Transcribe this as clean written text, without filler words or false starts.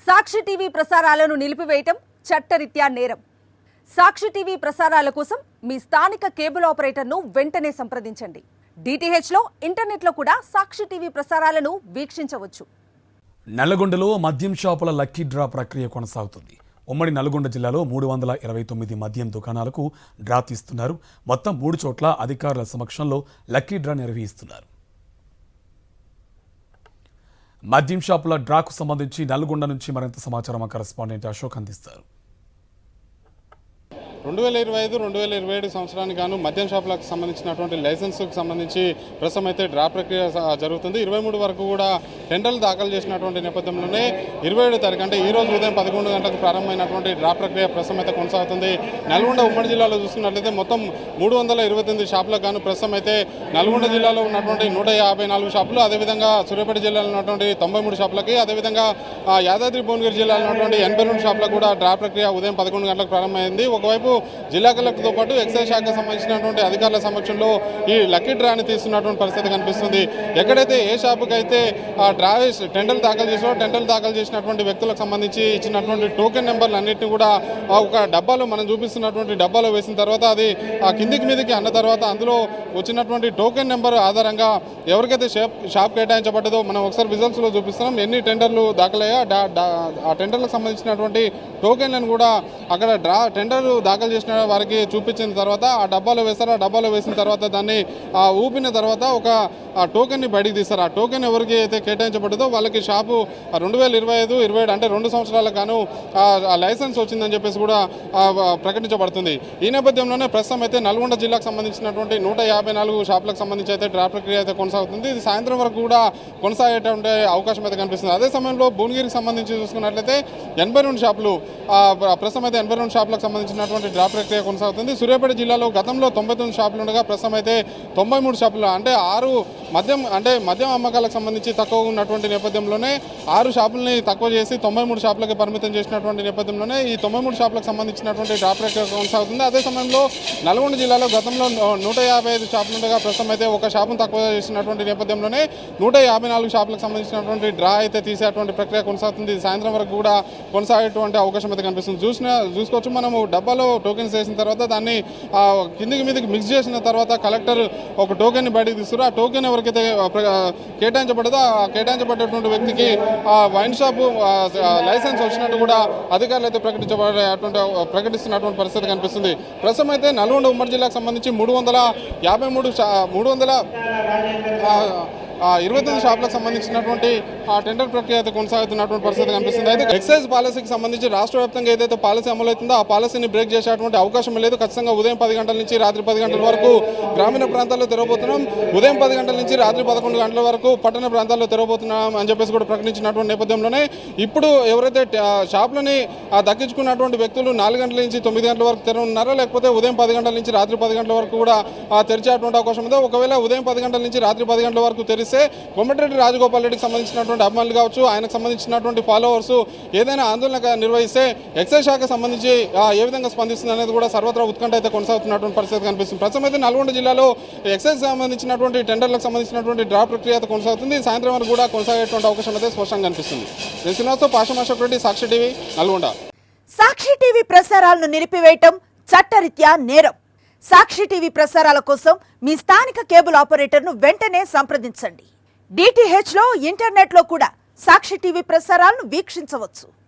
సాక్షి TV ప్రసారాలను నిలిపివేయటం చట్టరీత్యా నేరం. సాక్షి టీవీ ప్రసారాల కోసం మీ స్థానిక కేబుల్ ఆపరేటర్ను వెంటనే సంప్రదించండి. DTH లో ఇంటర్నెట్ లో కూడా సాక్షి టీవీ ప్రసారాలను వీక్షించవచ్చు. నల్లగొండలో మద్యం షాపుల లక్కీ డ్రా ప్రక్రియ కొనసాగుతుంది. ఉమ్మడి నల్గొండ జిల్లాలో 329 మద్యం దుకాణాలకు డ్రా తీస్తున్నారు. మొత్తం 3 చోట్ల అధికారుల సమక్షంలో లక్కీ డ్రా నిర్వహిస్తున్నారు. మద్యం షాపుల డ్రాకు సంబంధించి నల్గొండ నుంచి మరింత సమాచారం కరెస్పాండెంట్ అశోక్ అందిస్తారు. 2025-2027 సంవత్సరానికి గాను మద్యం షాపులకు సంబంధించినటువంటి లైసెన్స్కు సంబంధించి ప్రస్తుతం అయితే డ్రా ప్రక్రియ జరుగుతుంది. 23 వరకు కూడా టెండర్లు దాఖలు చేసినటువంటి నేపథ్యంలోనే 27 తారీఖు అంటే ఈ రోజు ఉదయం 11 గంటలకు ప్రారంభమైనటువంటి డ్రా ప్రక్రియ ప్రస్తుతం అయితే కొనసాగుతుంది. నల్గొండ ఉమ్మడి జిల్లాలో చూసుకున్నట్లయితే మొత్తం 329 షాపులకు గాను ప్రస్తుతం అయితే నల్గొండ జిల్లాలో ఉన్నటువంటి 154 షాపులు, అదేవిధంగా సూర్యాపేట జిల్లాలో ఉన్నటువంటి 93 షాపులకి, అదేవిధంగా యాదాద్రి భువనగిరి జిల్లాలో ఉన్నటువంటి 82 షాపులకు కూడా డ్రా ప్రక్రియ ఉదయం 11 గంటలకు ప్రారంభమైంది. ఒకవైపు జిల్లా కలెక్టర్తో పాటు ఎక్సైజ్ శాఖకు సంబంధించినటువంటి అధికారుల సమక్షంలో ఈ లక్కీ డ్రాని తీస్తున్నటువంటి పరిస్థితి కనిపిస్తుంది. ఎక్కడైతే ఏ షాపుకి అయితే డ్రా టెండర్లు దాఖలు చేసారో టెండర్లు దాఖలు చేసినటువంటి వ్యక్తులకు సంబంధించి ఇచ్చినటువంటి టోకెన్ నెంబర్లు అన్నింటినీ కూడా ఒక డబ్బాలో మనం చూపిస్తున్నటువంటి డబ్బాలో వేసిన తర్వాత అది కిందికి మీదకి అన్న తర్వాత అందులో వచ్చినటువంటి టోకెన్ నెంబర్ ఆధారంగా ఎవరికైతే షాప్ కేటాయించబడ్డదో మనం ఒకసారి విజువల్స్లో చూపిస్తున్నాం. ఎన్ని టెండర్లు దాఖలయ్యా ఆ టెండర్లకు సంబంధించినటువంటి టోకెన్లను కూడా అక్కడ టెండర్లు దాఖలు చేసిన వారికి చూపించిన తర్వాత ఆ డబ్బాలో వేస్తారు. ఆ డబ్బాలో వేసిన తర్వాత దాన్ని ఊపిన తర్వాత ఒక టోకెన్ని బయటికి తీస్తారు. ఆ టోకెన్ ఎవరికి అయితే కేటాయించబడ్డదో వాళ్ళకి షాపు 2025-27 అంటే 2 సంవత్సరాలకు గాను ఆ లైసెన్స్ వచ్చిందని చెప్పేసి కూడా ప్రకటించబడుతుంది. ఈ నేపథ్యంలోనే ప్రస్తుతం అయితే నల్గొండ జిల్లాకు సంబంధించినటువంటి 154 షాపులకు సంబంధించి అయితే డ్రా ప్రక్రియ అయితే కొనసాగుతుంది. ఇది సాయంత్రం వరకు కూడా కొనసాగేటువంటి అవకాశం అయితే కనిపిస్తుంది. అదే సమయంలో భువనగిరికి సంబంధించి చూసుకున్నట్లయితే 82 షాపులు ప్రస్తుతం అయితే 82 షాపులకు సంబంధించినటువంటి డ్రా ప్రక్రియ కొనసాగుతుంది. సూర్యాపేట జిల్లాలో గతంలో 99 షాపులు ఉండగా ప్రస్తుతం అయితే 93 షాపులు అంటే 6 మద్యం అమ్మకాలకు సంబంధించి తక్కువ ఉన్నటువంటి నేపథ్యంలోనే 6 షాపులని తక్కువ చేసి 93 షాపులకి పరిమితం చేసినటువంటి నేపథ్యంలోనే ఈ 93 షాపులకు సంబంధించినటువంటి డ్రా ప్రక్రియ కొనసాగుతుంది. అదే సమయంలో నల్గొండ జిల్లాలో గతంలో 155 షాపులు ఉండగా ప్రస్తుతం అయితే ఒక షాపును తక్కువ చేసినటువంటి నేపథ్యంలోనే 154 షాపులకు సంబంధించినటువంటి డ్రా అయితే తీసేటువంటి ప్రక్రియ కొనసాగుతుంది. సాయంత్రం వరకు కూడా కొనసాగేటువంటి అవకాశం అయితే కనిపిస్తుంది. చూసుకోవచ్చు మనము డబ్బాలో టోకెన్స్ వేసిన తర్వాత దాన్ని కిందికి మీదకి మిక్స్ చేసిన తర్వాత కలెక్టర్ ఒక టోకెన్ని బయటకు తీస్తారు. ఆ టోకెన్ ఎవరికైతే కేటాయించబడదో ఆ కేటాయించబడేటువంటి వ్యక్తికి వైన్ షాపు లైసెన్స్ వచ్చినట్టు కూడా అధికారులు అయితే ప్రకటిస్తున్నటువంటి పరిస్థితి కనిపిస్తుంది. ప్రస్తుతం అయితే నల్గొండ ఉమ్మడి జిల్లాకు సంబంధించి 29 షాపులకు సంబంధించినటువంటి టెండర్ ప్రక్రియ అయితే కొనసాగుతున్నటువంటి పరిస్థితి కనిపిస్తుంది. అయితే ఎక్సైజ్ పాలసీకి సంబంధించి రాష్ట్ర వ్యాప్తంగా ఏదైతే పాలసీ అమలవుతుందో ఆ పాలసీని బ్రేక్ చేసేటువంటి అవకాశం లేదు. ఖచ్చితంగా ఉదయం 10 గంటల నుంచి రాత్రి 10 గంటల వరకు గ్రామీణ ప్రాంతాల్లో తెరవబోతున్నాం, ఉదయం 10 గంటల నుంచి రాత్రి 11 గంటల వరకు పట్టణ ప్రాంతాల్లో తెరవబోతున్నాం అని చెప్పేసి కూడా ప్రకటించినటువంటి నేపథ్యంలోనే ఇప్పుడు ఎవరైతే షాపులని దక్కించుకున్నటువంటి వ్యక్తులు 4 గంటల నుంచి 9 గంటల వరకు తెరవనున్నారో లేకపోతే ఉదయం 10 గంటల నుంచి రాత్రి 10 గంటల వరకు కూడా తెరిచేటువంటి అవకాశం ఉందో. ఒకవేళ ఉదయం 10 గంటల నుంచి రాత్రి 10 గంటల వరకు తెరిస్తే కోమటిరెడ్డి రాజగోపాల్ రెడ్డికి సంబంధించినటువంటి అభిమానులు కావచ్చు, ఆయనకు సంబంధించినటువంటి ఫాలోవర్స్ ఏదైనా ఆందోళన నిర్వహిస్తే ఎక్సైజ్ శాఖ సంబంధించి ఏ విధంగా స్పందిస్తుంది అనేది కూడా సర్వత్రా ఉత్కంఠ అయితే కొనసాగుతున్నటువంటి పరిస్థితి కనిపిస్తుంది. ప్రస్తుతం అయితే నల్గొండ జిల్లాలో ఎక్సైజ్ సంబంధించినటువంటి టెండర్లకు సంబంధించినటువంటి డ్రా ప్రక్రియ అయితే కొనసాగుతుంది. సాయంత్రం వరకు కూడా కొనసాగేటువంటి అవకాశం అయితే స్పష్టంగా కనిపిస్తుంది. నేను శ్రీనివాసరావు, పాషామాషక్ రెడ్డి, సాక్షి టీవీ, నల్గొండ. సాక్షి టీవీ ప్రసారాలను నిలిపివేయటం చట్టరీత్యా నేరం. సాక్షి టీవీ ప్రసారాల కోసం మీ స్థానిక కేబుల్ ఆపరేటర్ను వెంటనే సంప్రదించండి. DTH లో ఇంటర్నెట్ లో కూడా సాక్షి టీవీ ప్రసారాలను వీక్షించవచ్చు.